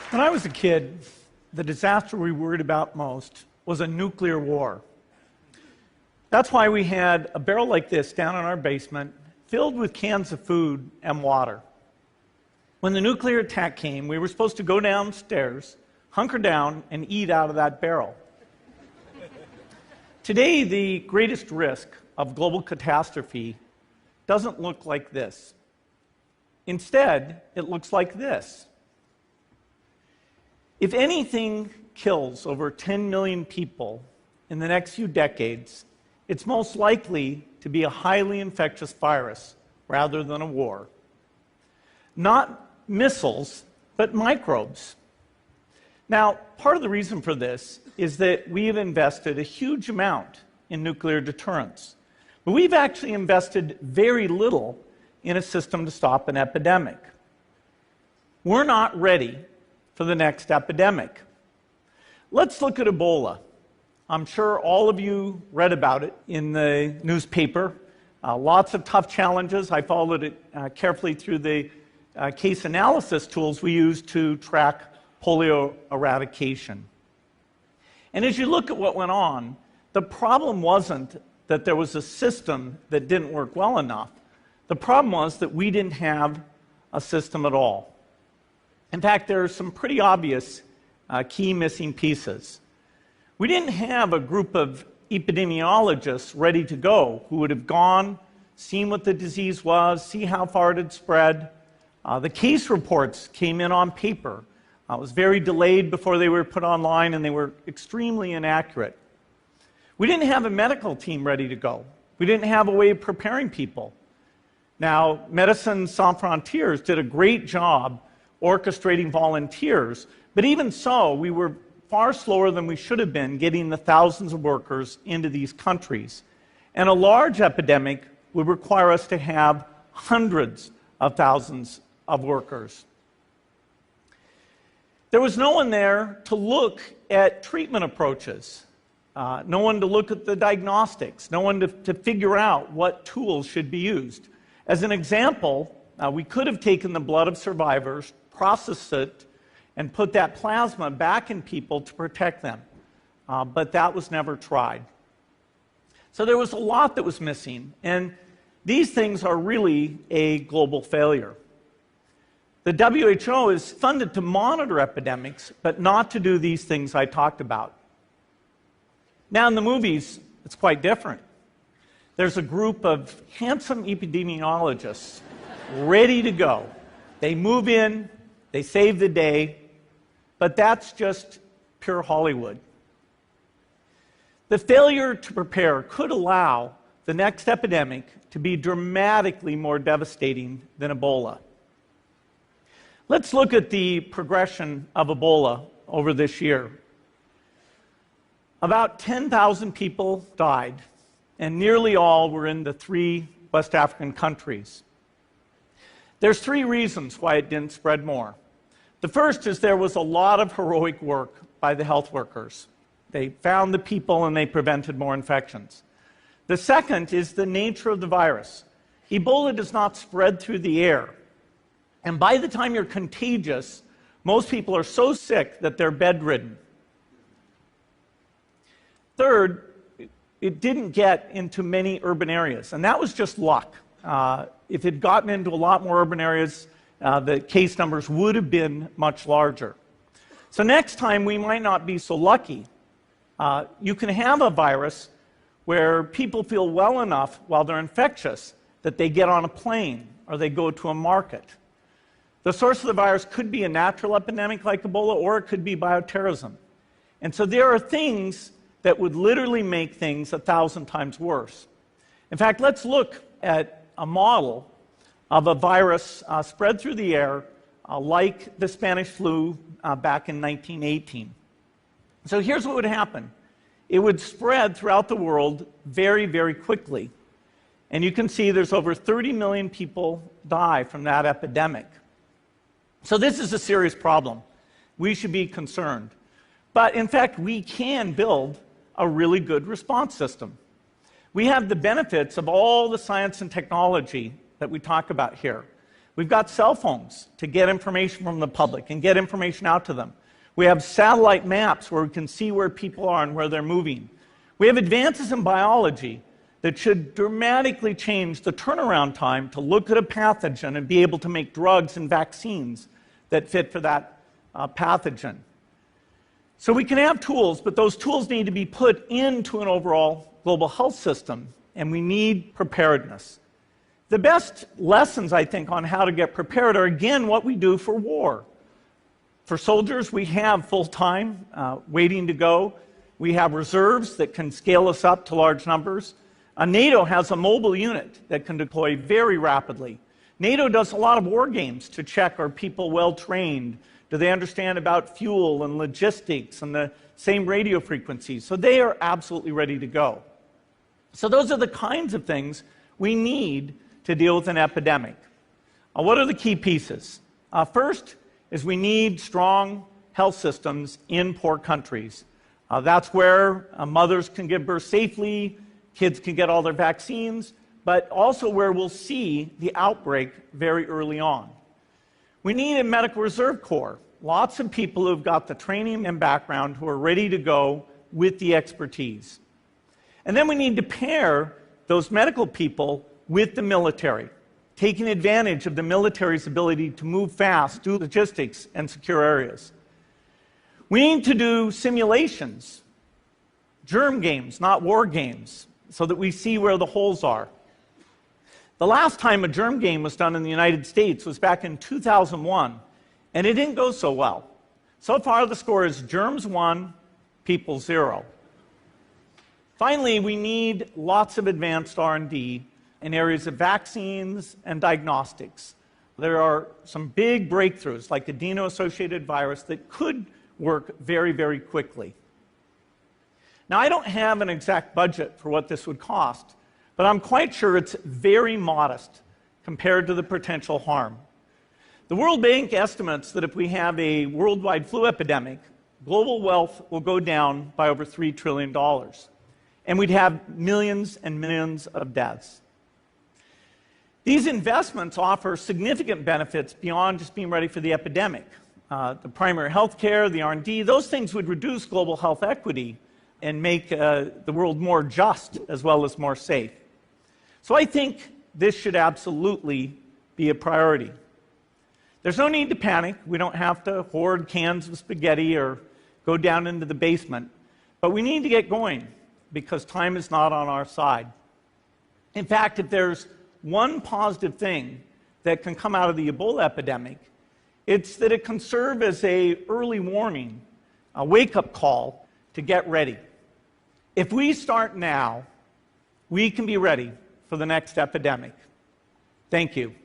When I was a kid, the disaster we worried about most was a nuclear war. That's why we had a barrel like this down in our basement, filled with cans of food and water. When the nuclear attack came, we were supposed to go downstairs, hunker down, and eat out of that barrel. Today, the greatest risk of global catastrophe doesn't look like this. Instead, it looks like this. If anything kills over 10 million people in the next few decades, it's most likely to be a highly infectious virus rather than a war. Not missiles, but microbes. Now, part of the reason for this is that we have invested a huge amount in nuclear deterrence, but we've actually invested very little in a system to stop an epidemic. We're not ready for the next epidemic. Let's look at Ebola. I'm sure all of you read about it in the newspaper. Lots of tough challenges. I followed it carefully through the case analysis tools we use to track polio eradication. And as you look at what went on, the problem wasn't that there was a system that didn't work well enough. The problem was that we didn't have a system at all. In fact, there are some pretty obvious key missing pieces. We didn't have a group of epidemiologists ready to go who would have gone, seen what the disease was, see how far it had spread. The case reports came in on paper. It was very delayed before they were put online, and they were extremely inaccurate. We didn't have a medical team ready to go. We didn't have a way of preparing people. Now, Médecins Sans Frontières did a great job orchestrating volunteers, but even so, we were far slower than we should have been getting the thousands of workers into these countries. And a large epidemic would require us to have hundreds of thousands of workers. There was no one there to look at treatment approaches, no one to look at the diagnostics, no one to figure out what tools should be used. As an example, we could have taken the blood of survivors, processed it, and put that plasma back in people to protect them. But that was never tried. So there was a lot that was missing, and these things are really a global failure. The WHO is funded to monitor epidemics, but not to do these things I talked about. Now in the movies, it's quite different. There's a group of handsome epidemiologists ready to go. They move in, they save the day, but that's just pure Hollywood. The failure to prepare could allow the next epidemic to be dramatically more devastating than Ebola. Let's look at the progression of Ebola over this year. About 10,000 people died, and nearly all were in the 3 West African countries. There's 3 reasons why it didn't spread more. The first is there was a lot of heroic work by the health workers. They found the people and they prevented more infections. The second is the nature of the virus. Ebola does not spread through the air. And by the time you're contagious, most people are so sick that they're bedridden. Third, it didn't get into many urban areas, and that was just luck. If it had gotten into a lot more urban areas, the case numbers would have been much larger. So next time, we might not be so lucky. You can have a virus where people feel well enough while they're infectious that they get on a plane or they go to a market. The source of the virus could be a natural epidemic like Ebola, or it could be bioterrorism. And so there are things that would literally make things 1,000 times worse. In fact, let's look at a model of a virus spread through the air like the Spanish flu back in 1918. So here's what would happen. It would spread throughout the world very, very quickly. And you can see there's over 30 million people die from that epidemic. So this is a serious problem. We should be concerned. But in fact, we can build a really good response system. We have the benefits of all the science and technology that we talk about here. We've got cell phones to get information from the public and get information out to them. We have satellite maps where we can see where people are and where they're moving. We have advances in biology that should dramatically change the turnaround time to look at a pathogen and be able to make drugs and vaccines that fit for that pathogen. So we can have tools, but those tools need to be put into an overall global health system, and we need preparedness. The best lessons, I think, on how to get prepared are, again, what we do for war. For soldiers, we have full-time waiting to go. We have reserves that can scale us up to large numbers. NATO has a mobile unit that can deploy very rapidly. NATO does a lot of war games to check, are people well-trained? Do they understand about fuel and logistics and the same radio frequencies? So they are absolutely ready to go. So those are the kinds of things we need to deal with an epidemic. What are the key pieces? First is we need strong health systems in poor countries. That's where mothers can give birth safely, kids can get all their vaccines, but also where we'll see the outbreak very early on. We need a medical reserve corps, lots of people who've got the training and background who are ready to go with the expertise. And then we need to pair those medical people with the military, taking advantage of the military's ability to move fast, do logistics, and secure areas. We need to do simulations, germ games, not war games, so that we see where the holes are. The last time a germ game was done in the United States was back in 2001, and it didn't go so well. So far, the score is germs 1, people 0. Finally, we need lots of advanced R&D in areas of vaccines and diagnostics. There are some big breakthroughs, like adeno-associated virus, that could work very, very quickly. Now, I don't have an exact budget for what this would cost, but I'm quite sure it's very modest compared to the potential harm. The World Bank estimates that if we have a worldwide flu epidemic, global wealth will go down by over $3 trillion, and we'd have millions and millions of deaths. These investments offer significant benefits beyond just being ready for the epidemic. The primary health care, the R&D, those things would reduce global health equity and make the world more just as well as more safe. So I think this should absolutely be a priority. There's no need to panic. We don't have to hoard cans of spaghetti or go down into the basement. But we need to get going because time is not on our side. In fact, if there's one positive thing that can come out of the Ebola epidemic, it's that it can serve as an early warning, a wake-up call to get ready. If we start now, we can be ready for the next epidemic. Thank you.